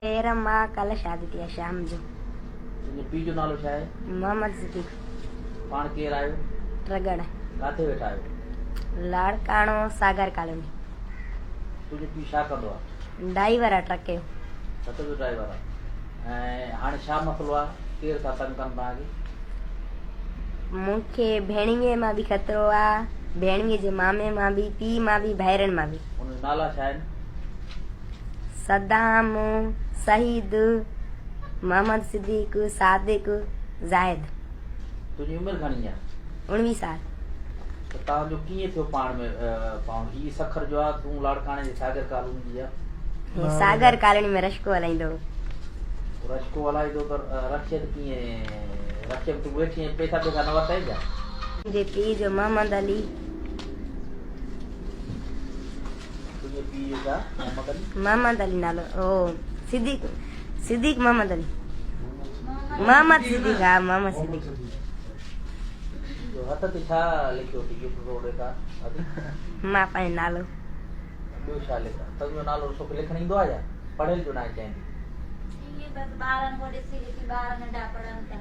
तेरा माँ कल शादी थी शाम जो तुंहिंजे पीउ जो नालो छा आहे? मोहम्मद सिद्दीक पाण केरु आहियो? ट्रगड़ किथे वेठा आहियो? लाड़काणो सागर कॉलोनी तुंहिंजो पीउ छा कंदो आहे? ड्राइवर आहे ट्रक जो ट्रक जो ड्राइवर आहे। ऐं हाणे छा मसलो आहे? केरु था तंग कनि तव्हांखे? मूंखे भेणीअ मां बि ख़तरो आहे, भेणीअ जे मामे मां बि, पीउ मां बि, भाइरनि मां बि। उन जो नाला छा आहिनि? सदाम, शहीद, मोहम्मद सिद्दीक, सादिक, ज़ाहिद। तुंहिंजी उमिरि घणी आहे? 19 साल। त तव्हांजो कीअं थियो पाण में पाण हीअ सखर जो आहे, तूं लाड़काणे जे सागर कॉलोनी जी आहे? सागर कॉलोनी में रश्को हलाईंदो। रश्को हलाईंदो त रक्षे कीअं रक्षे में तूं वेठी पैसा पैसा न वरिताई छा? मुंहिंजे पीउ जो मोहम्मद अली। तुंहिंजे पीउ जो छा? मोहम्मद अली? मोहम्मद अली नालो। ओ सिद्दीक, सिद्दीक मोहम्मद अली। मोहम्मद सिद्दीक, हा मोहम्मद सिद्दीक। हथ ते छा लिखियो अथई गिफ्ट रोड खां? मां पंहिंजो नालो। ॿियो छा लिखा? तुंहिंजो नालो तोखे लिखणु ईंदो आहे छा? पढ़ियल जो न आहे चवंदी? बस 12 को ॾिसी ॿार नंढा पढ़नि था।